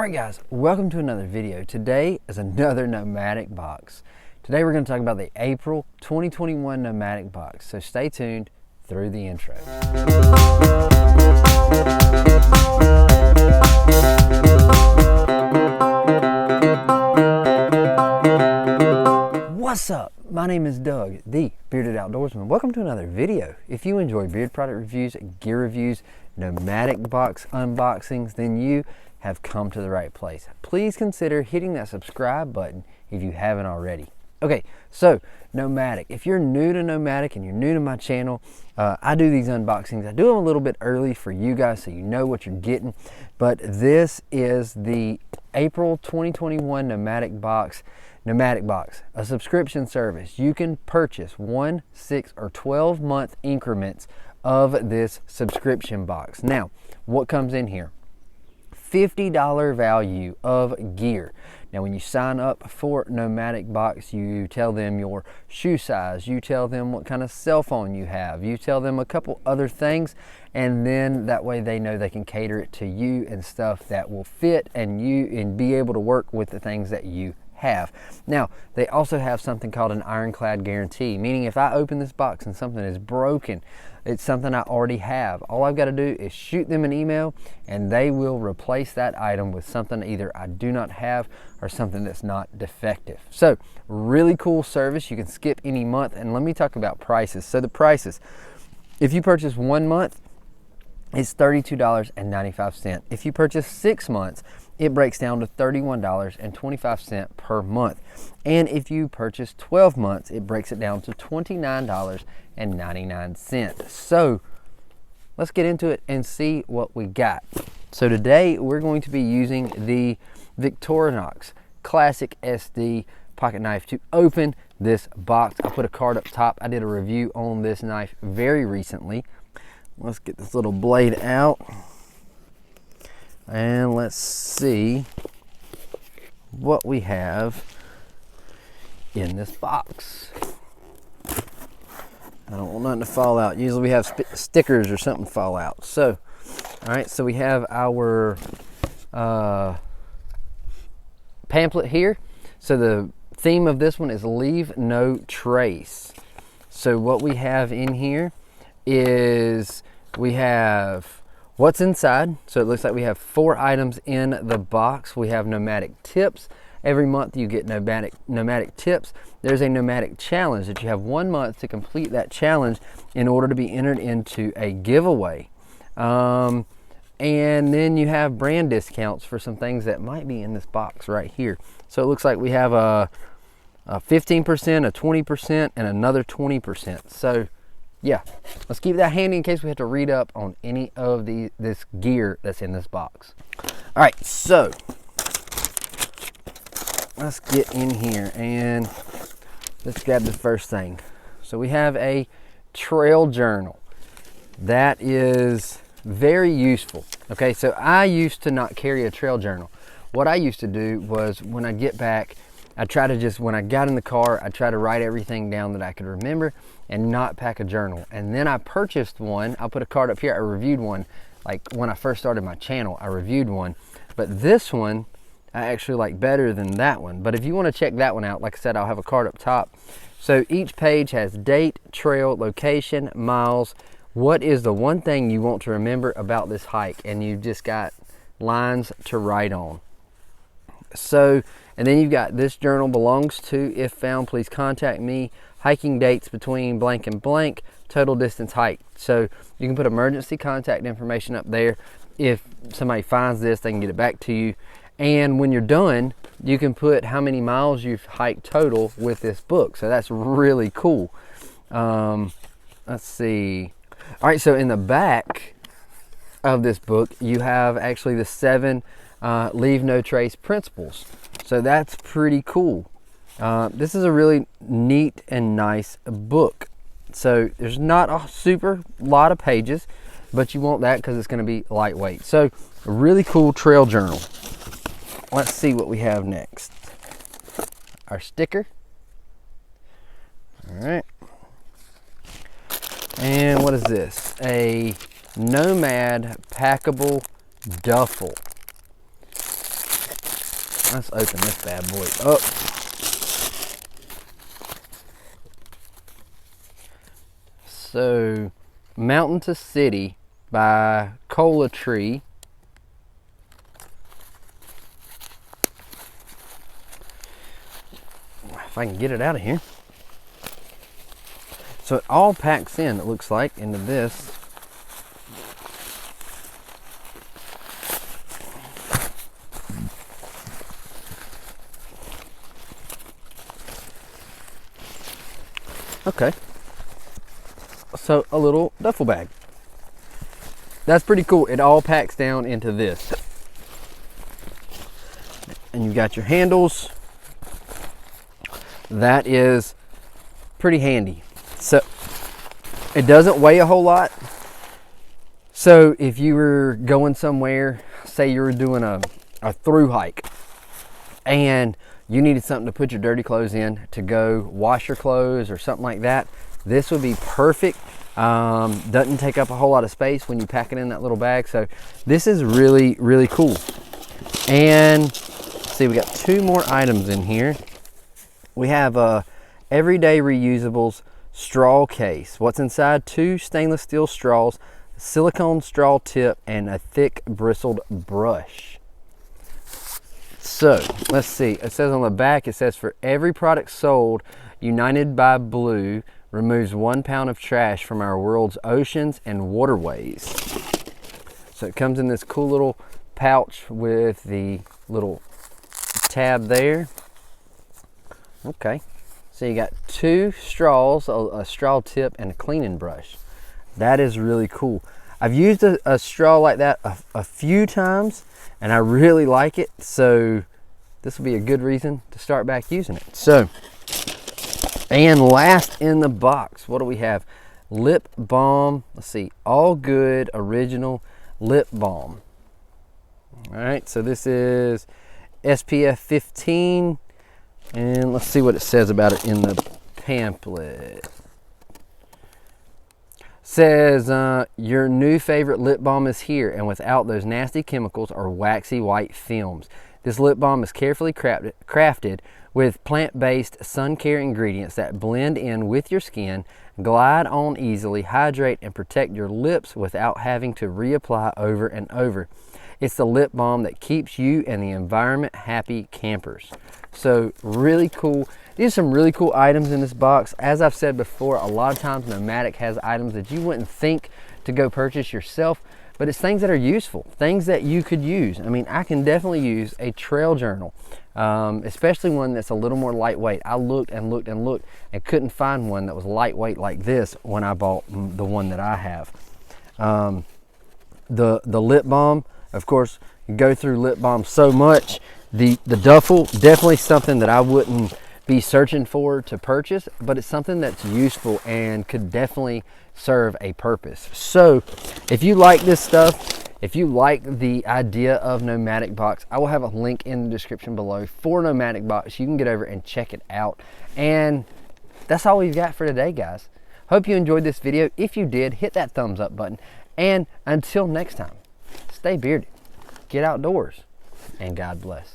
Alright guys, welcome to another video. Today is another Nomadik Box. Today we're going to talk about the April 2021 Nomadik Box, so stay tuned through the intro. What's up? My name is Doug, the Bearded Outdoorsman. Welcome to another video. If you enjoy beard product reviews, gear reviews, Nomadik Box unboxings, then you have come to the right place. Please consider hitting that subscribe button if you haven't already. Okay, so Nomadik. If you're new to Nomadik and you're new to my channel, I do these unboxings. I do them a little bit early for you guys so you know what you're getting. But this is the April 2021 Nomadik Box. Nomadik Box, a subscription service. You can purchase 1, 6, or 12 month increments of this subscription box. Now, what comes in here? $50 value of gear. Now when you sign up for Nomadik Box, you tell them your shoe size, you tell them what kind of cell phone you have, you tell them a couple other things, and then that way they know they can cater it to you and stuff that will fit and be able to work with the things that you have. Now they also have something called an ironclad guarantee, meaning if I open this box and something is broken, it's something I already have. All I've got to do is shoot them an email and they will replace that item with something either I do not have or something that's not defective. So really cool service. You can skip any month. And let me talk about prices. So the prices, if you purchase 1 month, it's $32.95. If you purchase 6 months, it breaks down to $31.25 per month. And if you purchase 12 months, it breaks it down to $29.99. So let's get into it and see what we got. So today we're going to be using the Victorinox Classic SD pocket knife to open this box. I put a card up top. I did a review on this knife very recently. Let's get this little blade out. And let's see what we have in this box. I don't want nothing to fall out. Usually we have stickers or something fall out. So, all right, so we have our pamphlet here. So the theme of this one is Leave No Trace. So what we have in here is we have what's inside. So it looks like we have 4 items in the box. We have Nomadik tips. Every month you get Nomadik tips. There's a Nomadik challenge that you have 1 month to complete that challenge in order to be entered into a giveaway. And then you have brand discounts for some things that might be in this box right here. So it looks like we have a 15%, a 20%, and another 20%. So yeah, let's keep that handy in case we have to read up on any of this gear that's in this box. All right, so let's get in here and let's grab the first thing. So we have a trail journal. That is very useful. Okay, so I used to not carry a trail journal. What I used to do was when I get back, I try to just, when I got in the car, I try to write everything down that I could remember and not pack a journal. And then I purchased one. I'll put a card up here. I reviewed one. Like when I first started my channel, I reviewed one. But this one, I actually like better than that one. But if you want to check that one out, like I said, I'll have a card up top. So each page has date, trail, location, miles. What is the one thing you want to remember about this hike? And you've just got lines to write on. So, and then you've got this journal belongs to, if found, please contact me. Hiking dates between blank and blank, total distance hike. So you can put emergency contact information up there. If somebody finds this, they can get it back to you. And when you're done, you can put how many miles you've hiked total with this book. So that's really cool. Let's see. All right, so in the back of this book, you have actually the 7 Leave No Trace principles. So that's pretty cool. This is a really neat and nice book. So there's not a super lot of pages, but you want that because it's going to be lightweight. So a really cool trail journal. Let's see what we have next. Our sticker. All right. And what is this? A Nomad Packable duffel. Let's open this bad boy up. So, Mountain to City by Cola Tree. If I can get it out of here. So it all packs in, it looks like, into this. Okay. So a little duffel bag. That's pretty cool. It all packs down into this. And you've got your handles. That is pretty handy. So it doesn't weigh a whole lot. So if you were going somewhere, say you were doing a through hike and you needed something to put your dirty clothes in to go wash your clothes or something like that, this would be perfect. Doesn't take up a whole lot of space when you pack it in that little bag. So this is really, really cool. And let's see, we got 2 more items in here. We have Everyday Reusables straw case. What's inside? 2 stainless steel straws, silicone straw tip, and a thick bristled brush. So let's see, it says on the back, it says, for every product sold, United by Blue removes 1 pound of trash from our world's oceans and waterways. So it comes in this cool little pouch with the little tab there. Okay, so you got 2 straws, a straw tip, and a cleaning brush. That is really cool. I've used a straw like that a few times, and I really like it. So this will be a good reason to start back using it. So, and last in the box, what do we have? Lip balm. Let's see, All Good Original Lip Balm. All right, so this is SPF 15. And let's see what it says about it in the pamphlet. Says, your new favorite lip balm is here, and without those nasty chemicals or waxy white films. This lip balm is carefully crafted with plant-based sun care ingredients that blend in with your skin, glide on easily, hydrate, and protect your lips without having to reapply over and over. It's the lip balm that keeps you and the environment happy campers. So really cool. These are some really cool items in this box. As I've said before, a lot of times Nomadik has items that you wouldn't think to go purchase yourself, but it's things that are useful, things that you could use. I mean, I can definitely use a trail journal, especially one that's a little more lightweight. I looked and looked and looked and couldn't find one that was lightweight like this when I bought the one that I have. The lip balm, of course, you go through lip balm so much. The duffel, definitely something that I wouldn't be searching for to purchase, but it's something that's useful and could definitely serve a purpose. So if you like this stuff, if you like the idea of Nomadik Box, I will have a link in the description below for Nomadik Box. You can get over and check it out. And that's all we've got for today, guys. Hope you enjoyed this video. If you did, hit that thumbs up button. And until next time, stay bearded, get outdoors, and God bless.